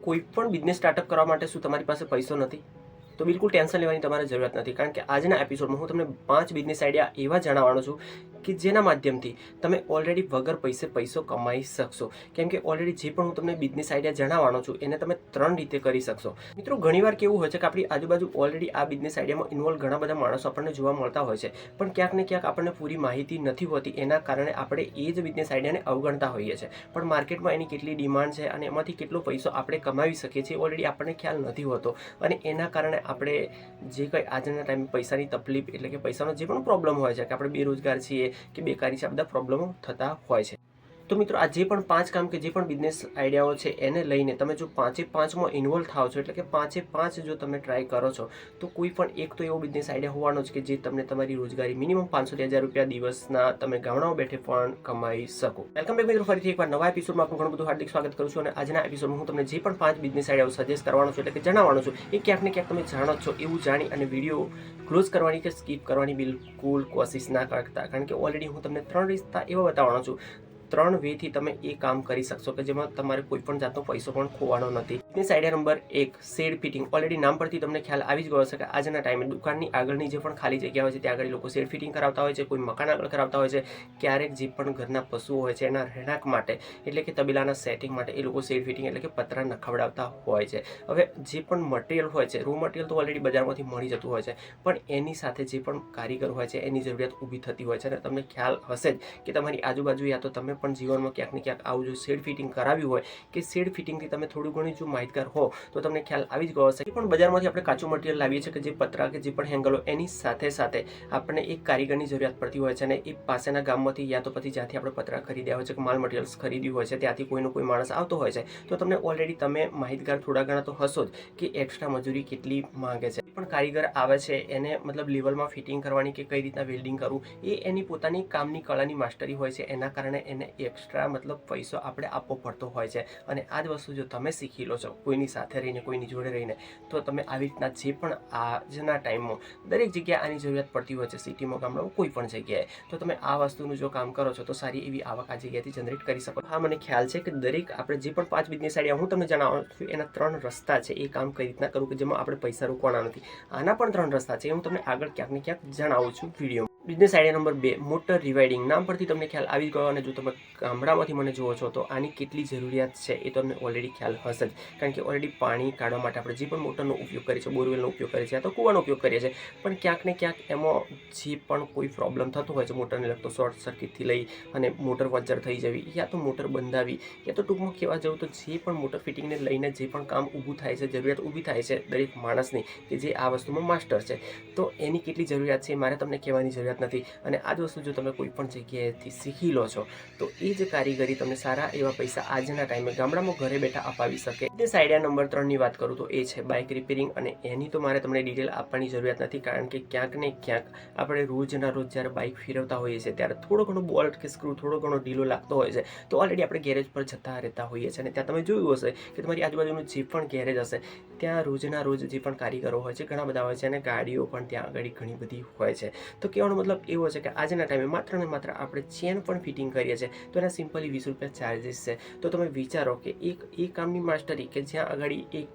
કોઈ પણ business startup કરવા માટે શું તમારી પાસે પૈસો નથી? તો બિલકુલ ટેન્શન લેવાની તમારે જરૂરત નથી, કારણ કે આજના એપિસોડમાં હું તમને 5 બિઝનેસ આઈડિયા એવા જણાવવાનો છું કે જેના માધ્યમથી તમે ઓલરેડી વગર પૈસે પૈસો કમાઈ શકશો. કેમ કે ઓલરેડી જે પણ હું તમને બિઝનેસ આઈડિયા જણાવવાનો છું એને તમે 3 રીતે કરી શકશો. મિત્રો, ઘણીવાર કેવું હોય છે કે આપણી આજુબાજુ ઓલરેડી આ બિઝનેસ આઈડિયામાં ઇન્વોલ્વ ઘણા બધા માણસો આપણને જોવા મળતા હોય છે, પણ ક્યાંક ને ક્યાંક આપણને પૂરી માહિતી નથી હોતી. એના કારણે આપણે એ જ બિઝનેસ આઈડિયાને અવગણતા હોઈએ છીએ. પણ માર્કેટમાં એની કેટલી ડિમાન્ડ છે અને એમાંથી કેટલો પૈસો આપણે કમાવી શકીએ છીએ ઓલરેડી આપણને ખ્યાલ નથી હોતો, અને એના કારણે આપણે જે કંઈ આજના ટાઈમે પૈસાની તકલીફ એટલે કે પૈસાનો જે પણ પ્રોબ્લેમ હોય છે, કે આપણે બેરોજગાર છીએ કે બેકારી છે, આ બધા પ્રોબ્લેમો થતા હોય છે. તો મિત્રો, આ જે પણ 5 કામ કે જે પણ બિઝનેસ આઈડિયાઓ છે એને લઈને તમે જો 5-5માં ઇન્વોલ્વ થાઓ છો, એટલે કે 5-5 જો તમે ટ્રાય કરો છો, તો કોઈ પણ એક તો એવો બિઝનેસ આઈડિયા હોવાનો જ કે જે તમને તમારી રોજગારી મિનિમમ 500 થી 1000 રૂપિયા દિવસના તમે ગામડામાં બેઠે પણ કમાઈ શકો. વેલકમ બેક મિત્રો, ફરીથી એકવાર નવા એપિસોડમાં આપણું ઘણું બધું હાર્દિક સ્વાગત કરું છું. અને આજના એપિસોડમાં હું તમને જે પણ 5 બિઝનેસ આઈડિયાઓ સજેસ્ટ કરવાનો છું, એટલે કે જણાવવાનો છું, એ ક્યાંક ને ક્યાંક તમે જાણો છો એવું જાણી અને વિડીયો ક્લોઝ કરવાની કે સ્કીપ કરવાની બિલકુલ કોશિશ ના કરતા, કારણ કે ઓલરેડી હું તમને 3 રસ્તા એવા બતાવવાનો છું, 3 વેથી તમે એ કામ કરી શકશો કે જેમાં તમારે કોઈ પણ જાતનો પૈસો પણ ખોવાનો નથી. Business idea number 1, shade fitting. Already નામ પરથી તમને ખ્યાલ આવી જ ગયો હશે કે આજના ટાઈમે દુકાનની આગળની જે પણ ખાલી જગ્યા હોય છે ત્યાં આગળ લોકો શેડ ફિટિંગ કરાવતા હોય છે, કોઈ મકાન આગળ કરાવતા હોય છે, ક્યારેક જે પણ ઘરના પશુઓ હોય છે એના રહેણાંક માટે એટલે કે તબેલાના સેટિંગ માટે એ લોકો શેડ ફિટિંગ એટલે કે પતરા નખાવડાવતા હોય છે. હવે જે પણ મટીરિયલ હોય છે, રો મટીરિયલ તો ઓલરેડી બજારમાંથી મળી જતું હોય છે, પણ એની સાથે જે પણ કારીગર હોય છે એની જરૂરિયાત ઊભી થતી હોય છે. અને તમને ખ્યાલ હશે જ કે તમારી આજુબાજુ યા તો તમે પણ જીવનમાં ક્યાંક ને ક્યાંક આવું જો શેડ ફિટિંગ કરાવ્યું હોય કે શેડ ફિટિંગથી તમે થોડું ઘણું જો માહિતગાર હો તો તમને ખ્યાલ આવી જ ગયો હશે. પણ બજારમાંથી આપણે કાચું મટીરિયલ લાવીએ છીએ કે જે પતરા કે જે પણ હેંગલો એની સાથે સાથે આપણને એક કારીગરની જરૂરિયાત પડતી હોય છે, અને એ પાસેના ગામમાંથી યા તો પછી જ્યાંથી આપણે પતરા ખરીદ્યા હોય છે કે માલ મટીરિયલ્સ ખરીદ્યું હોય છે ત્યાંથી કોઈનો કોઈ માણસ આવતો હોય છે, તો તમને ઓલરેડી તમે માહિતગાર થોડા ઘણા તો હશો જ કે એક્સ્ટ્રા મજૂરી કેટલી માંગે છે. પણ કારીગર આવે છે એને મતલબ લેવલમાં ફિટિંગ કરવાની કે કઈ રીતના વેલ્ડિંગ કરવું એ એની પોતાની કામની કળાની માસ્ટરી હોય છે. એના કારણે એને એક્સ્ટ્રા મતલબ પૈસો આપણે આપવો પડતો હોય છે. અને આ જ વસ્તુ જો તમે શીખી લો છો કોઈની સાથે રહીને, કોઈની જોડે રહીને, તો તમે આવી રીતના જે પણ આજના ટાઈમમાં દરેક જગ્યાએ આની જરૂરિયાત પડતી હોય છે, સિટીમાં, ગામડામાં, કોઈ પણ જગ્યાએ, તો તમે આ વસ્તુનું જો કામ કરો છો તો સારી એવી આવક આ જગ્યાએથી જનરેટ કરી શકો. હા, મને ખ્યાલ છે કે દરેક આપણે જે પણ 5 બિઝનેસ આઈડિયા હું તમને જણાવવાનું છું એના 3 રસ્તા છે એ કામ કઈ રીતના કરવું કે જેમાં આપણે પૈસા રોકવાના નથી. આના પણ 3 રસ્તા છે, હું તમને આગળ ક્યાંક ને ક્યાંક જણાવું છું video. Business idea number 2, motor rewinding. નામ પરથી તમને ખ્યાલ આવી ગયો, અને જો તમે ગામડામાંથી મને જુઓ છો તો આની કેટલી જરૂરિયાત છે એ તમને ઓલરેડી ખ્યાલ હશે જ, કારણ કે ઓલરેડી પાણી કાઢવા માટે આપણે જે પણ મોટરનો ઉપયોગ કરીએ છીએ, બોરવેલનો ઉપયોગ કરીએ છીએ, તો કૂવાનો ઉપયોગ કરીએ છીએ, પણ ક્યાંક ને ક્યાંક એમાં જે પણ કોઈ પ્રોબ્લેમ થતો હોય છે મોટરને લગતો, શોર્ટ સર્કિટથી લઈ અને મોટર પંચર થઈ જવી યા તો મોટર બંધાવી યા તો ટૂંકમાં કહેવા જવું તો જે પણ મોટર ફિટિંગને લઈને જે પણ કામ ઊભું થાય છે, જરૂરિયાત ઊભી થાય છે દરેક માણસની કે જે આ વસ્તુમાં માસ્ટર છે, તો એની કેટલી જરૂરિયાત છે મારે તમને કહેવાની જરૂરિયાત નથી. અને આ જ વસ્તુ જો તમે કોઈ પણ જગ્યાએથી શીખી લો છો તો એ જ કારીગરી તમને સારા એવા પૈસા આજના ટાઈમે ગામડામાં ઘરે બેઠા અપાવી શકે. બિઝનેસ આઈડિયા નંબર 3ની વાત કરું તો એ છે બાઇક રિપેરિંગ. અને એની તો મારે તમને ડિટેલ આપવાની જરૂરિયાત નથી, કારણ કે ક્યાંક ને ક્યાંક આપણે રોજના રોજ જ્યારે બાઇક ફેરવતા હોઈએ છીએ ત્યારે થોડો ઘણો બોલ્ટ કે સ્ક્રૂ થોડો ઘણો ઢીલો લાગતો હોય છે, તો ઓલરેડી આપણે ગેરેજ પર જતા રહેતા હોઈએ છીએ. અને ત્યાં તમે જોયું હશે કે તમારી આજુબાજુનું જે પણ ગેરેજ હશે ત્યાં રોજના રોજ જે પણ કારીગરો હોય છે ઘણા બધા હોય છે, અને ગાડીઓ પણ ત્યાં આગળ ઘણી બધી હોય છે. તો કહેવાનો મતલબ એવો છે કે આજના ટાઈમે માત્ર ને માત્ર આપણે ચેન પણ ફિટિંગ કરીએ છીએ તો એના સિમ્પલી 20 રૂપિયા ચાર્જીસ છે. તો તમે વિચારો કે એ કામની માસ્ટરી કે જ્યાં આગળ એક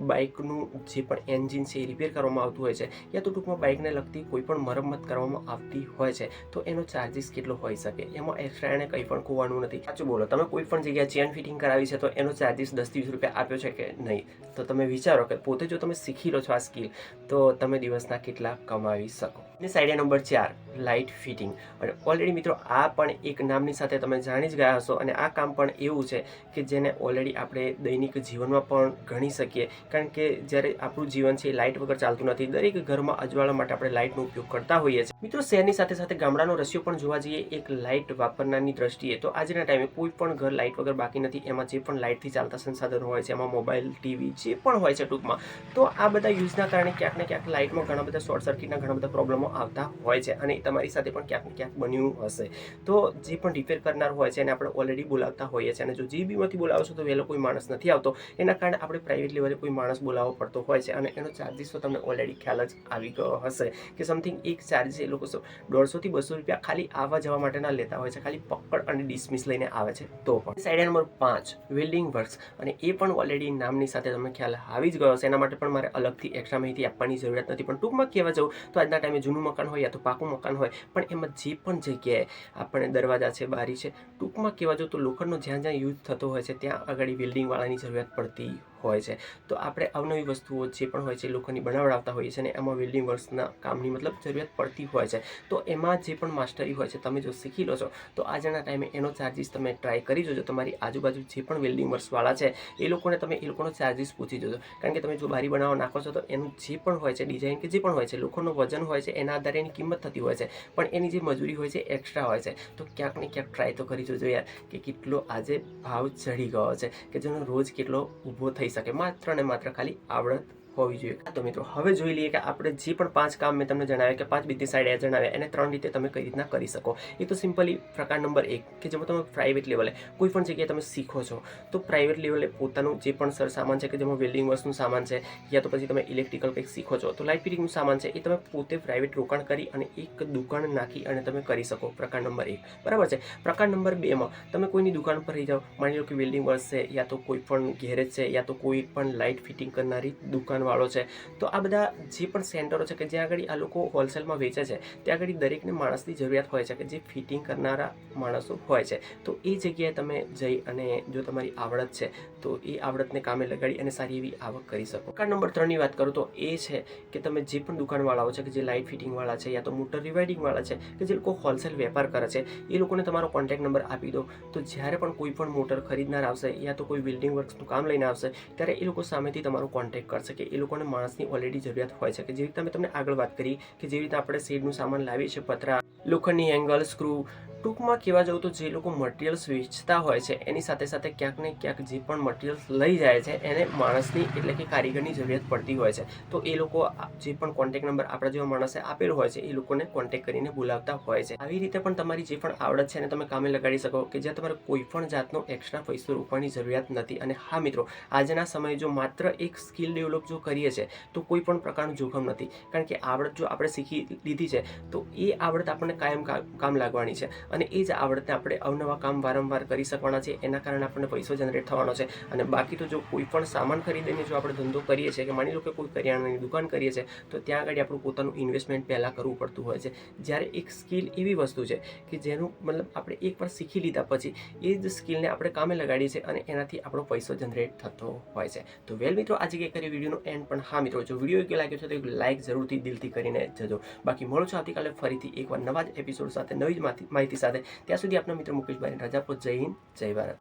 બાઇકનું જે પણ એન્જિન છે એ રિપેર કરવામાં આવતું હોય છે, યા તો ટૂંકમાં બાઇકને લગતી કોઈ પણ મરમ્મત કરવામાં આવતી હોય છે, તો એનો ચાર્જીસ કેટલો હોઈ શકે? એમાં એક્સ્ટ્રા એને કંઈ પણ ખોવાનું નથી. સાચું બોલો, તમે કોઈ પણ જગ્યાએ ચેન ફિટિંગ કરાવી છે તો એનો ચાર્જીસ 10 થી 20 રૂપિયા આપ્યો છે કે નહીં? તો તમે વિચારો કે પોતે જો તમે શીખી લો છો આ સ્કિલ તો તમે દિવસના કેટલા કમાવી શકો. Business idea number 4, light fitting. અને ઓલરેડી મિત્રો આ પણ એક નામની સાથે તમે જાણી જ ગયા હશો, અને આ કામ પણ એવું છે કે જેને ઓલરેડી આપણે દૈનિક જીવનમાં પણ ગણી શકીએ, કારણ કે જ્યારે આપણું જીવન છે એ લાઇટ વગર ચાલતું નથી. દરેક ઘરમાં અજવાળા માટે આપણે લાઇટનો ઉપયોગ કરતા હોઈએ છીએ. મિત્રો, શહેરની સાથે સાથે ગામડાનો રસ્યો પણ જોવા જઈએ એક લાઇટ વાપરનારની દ્રષ્ટિએ, તો આજના ટાઈમે કોઈ પણ ઘર લાઇટ વગર બાકી નથી. એમાં જે પણ લાઇટથી ચાલતા સંસાધનો હોય છે, એમાં મોબાઈલ, ટીવી જે પણ હોય છે ટૂંકમાં, તો આ બધા યુઝના કારણે ક્યાંક ને ક્યાંક લાઇટમાં ઘણા બધા શોર્ટ સર્કિટના ઘણા બધા પ્રોબ્લેમો આવતા હોય છે, અને તમારી સાથે પણ ક્યાંક ને ક્યાંક બન્યું હશે. તો જે પણ રિપેર કરનાર હોય છે એને આપણે ઓલરેડી બોલાવતા હોઈએ છીએ, અને જો જીબીમાંથી બોલાવશો તો વહેલો કોઈ માણસ નથી આવતો. એના કારણે આપણે પ્રાઇવેટ લેવલે કોઈ માણસ બોલાવવો પડતો હોય છે, અને એનો ચાર્જીસ તો તમને ઓલરેડી ખ્યાલ જ આવી ગયો હશે કે સમથિંગ એક ચાર્જ એ લોકો 150 થી 200 રૂપિયા ખાલી આવવા જવા માટેના લેતા હોય છે, ખાલી પકડ અને ડિસમિસ લઈને આવે છે. તો પણ આઈડિયા નંબર 5 વેલ્ડિંગ વર્ક્સ, અને એ પણ ઓલરેડી નામની સાથે તમને ખ્યાલ આવી જ ગયો હશે. એના માટે પણ મારે અલગથી એક્સ્ટ્રા માહિતી આપવાની જરૂરિયાત નથી. પણ ટૂંકમાં કહેવા જાઉં તો આજના ટાઈમે જૂનું મકાન હોય યા તો પાકું મકાન હોય, પણ એમાં જે પણ જગ્યાએ આપણે દરવાજા છે, બારી છે, ટૂંકમાં કહેવા જાઉં તો લોખંડનો જ્યાં જ્યાં યુઝ થતો હોય છે ત્યાં આગળ વેલ્ડિંગવાળાની જરૂરિયાત પડતી હોય છે. તો આપણે અવનવી વસ્તુઓ જે પણ હોય છે લોખંડની બનાવડાવતા હોઈએ છીએ, અને એમાં વેલ્ડિંગ વર્ક્સના કામની જરૂરિયાત પડતી હોય છે. તો એમાં જે પણ માસ્ટરી હોય છે તમે જો શીખી લો છો તો આજના ટાઈમે એનો ચાર્જિસ તમે ટ્રાય કરી જોજો. તમારી આજુબાજુ જે પણ વેલ્ડિંગ વર્ક્સવાળા છે એ લોકોને તમે એ લોકોનો ચાર્જિસ પૂછી જોજો. કારણ કે તમે જો બારી બનાવવા નાખો છો તો એનું જે પણ હોય છે ડિઝાઇન કે જે પણ હોય છે, લોખંડનું વજન હોય છે, એના આધારે એની કિંમત થતી હોય છે, પણ એની જે મજૂરી હોય છે એક્સ્ટ્રા હોય છે. તો ક્યાંક ને ક્યાંક ટ્રાય તો કરી જોજો યાર કે કેટલો આજે ભાવ ચડી ગયો છે, કે જેનો રોજ કેટલો ઊભો થઈ શકે, માત્ર ને માત્ર ખાલી આવડત હોવી જોઈએ. તો મિત્રો હવે જોઈ લઈએ કે આપણે જે પણ 5 કામ મેં તમને જણાવ્યા કે 5 બિઝનેસ આઈડિયા જણાવ્યા એને 3 રીતે તમે કઈ રીતના કરી શકો. એ તો સિમ્પલી પ્રકાર નંબર 1 કે જેમાં તમે પ્રાઇવેટ લેવલે કોઈ પણ જગ્યાએ તમે શીખો છો તો પ્રાઇવેટ લેવલે પોતાનું જે પણ સર સામાન છે કે જેમાં વેલ્ડિંગ વર્ક્સનું સામાન છે, યા તો પછી તમે ઇલેક્ટ્રિકલ કંઈક શીખો છો તો લાઇટ ફિટિંગનું સામાન છે, એ તમે પોતે પ્રાઇવેટ રોકાણ કરી અને એક દુકાન નાખી અને તમે કરી શકો. પ્રકાર નંબર 1 બરાબર છે. પ્રકાર નંબર 2માં તમે કોઈની દુકાન પર રહી જાઓ, માની લો કે વેલ્ડિંગ વર્ક્સ છે, યા તો કોઈ પણ ગેરેજ છે, યા તો કોઈ પણ લાઇટ ફિટિંગ કરનારી દુકાનવાળો છે. તો આ બધા જે પણ સેન્ટરો છે કે જ્યાં આગળ આ લોકો હોલસેલમાં વેચે છે ત્યાં આગળ દરેકને માણસની જરૂરિયાત હોય છે કે જે ફિટિંગ કરનારા માણસો હોય છે. તો એ જગ્યાએ તમે જઈ અને જો તમારી આવડત છે તો એ આવડતને કામે લગાડી અને સારી એવી આવક કરી શકો. પ્રકાર નંબર 3ની વાત કરું તો એ છે કે તમે જે પણ દુકાનવાળાઓ છે કે જે લાઇટ ફિટિંગવાળા છે, યા તો મોટર રિવાઇડિંગવાળા છે, કે જે લોકો હોલસેલ વેપાર કરે છે, એ લોકોને તમારો કોન્ટેક્ટ નંબર આપી દો. તો જ્યારે પણ કોઈ પણ મોટર ખરીદનાર આવશે યા તો કોઈ બિલ્ડિંગ વર્ક્સનું કામ લઈને આવશે ત્યારે એ લોકો સામેથી તમારો કોન્ટેક્ટ કરશે કે એ લોકોને માણસની ઓલરેડી જરૂરિયાત હોય છે. કે જેવી રીતે મેં તમને આગળ વાત કરી કે જેવી રીતે આપણે શેડનું સામાન લાવીએ છીએ, પતરા, લોખંડની એંગલ, સ્ક્રૂ, ટૂંકમાં કહેવા જાઉં તો જે લોકો મટીરિયલ્સ વેચતા હોય છે એની સાથે સાથે ક્યાંક ને ક્યાંક જે પણ મટીરિયલ્સ લઈ જાય છે એને માણસની એટલે કે કારીગરની જરૂરિયાત પડતી હોય છે. તો એ લોકો જે પણ કોન્ટેક્ટ નંબર આપણા જેવા માણસે આપેલો હોય છે એ લોકોને કોન્ટેક્ટ કરીને બોલાવતા હોય છે. આવી રીતે પણ તમારી જે પણ આવડત છે એને તમે કામે લગાડી શકો કે જ્યાં તમારે કોઈ પણ જાતનો એક્સ્ટ્રા પૈસો રોકવાની જરૂરિયાત નથી. અને હા મિત્રો, આજના સમયે જો માત્ર એક સ્કિલ ડેવલપ જો કરીએ છીએ તો કોઈ પણ પ્રકારનું જોખમ નથી. કારણ કે આવડત જો આપણે શીખી લીધી છે તો એ આવડત આપણને કાયમ કામ લાગવાની છે, અને એ જ આવડતને આપણે અવનવા કામ વારંવાર કરી શકવાના છે. એના કારણે આપણને પૈસો જનરેટ થવાનો છે. અને બાકી તો જો કોઈ પણ સામાન ખરીદીને જો આપણે ધંધો કરીએ છીએ કે માની લો કે કોઈ કરિયાણાની દુકાન કરીએ છીએ તો ત્યાં આગળ આપણું પોતાનું ઇન્વેસ્ટમેન્ટ પહેલાં કરવું પડતું હોય છે. જ્યારે એક સ્કિલ એવી વસ્તુ છે કે જેનું આપણે એકવાર શીખી લીધા પછી એ જ સ્કિલને આપણે કામે લગાડીએ છીએ અને એનાથી આપણો પૈસો જનરેટ થતો હોય છે. તો વેલ મિત્રો, આજે કે કરી વિડીયોનો એન્ડ. પણ હા મિત્રો, જો વિડીયો યોગ્ય લાગ્યો છે તો એક લાઇક જરૂરથી દિલથી કરીને જજો. બાકી મળો છો આવતીકાલે ફરીથી એકવાર નવા જ એપિસોડ સાથે, નવી જ માહિતી સાથે. ત્યાં સુધી આપના મિત્ર મુકેશભાઈ રજા આપો. જય હિન્દ, જય ભારત.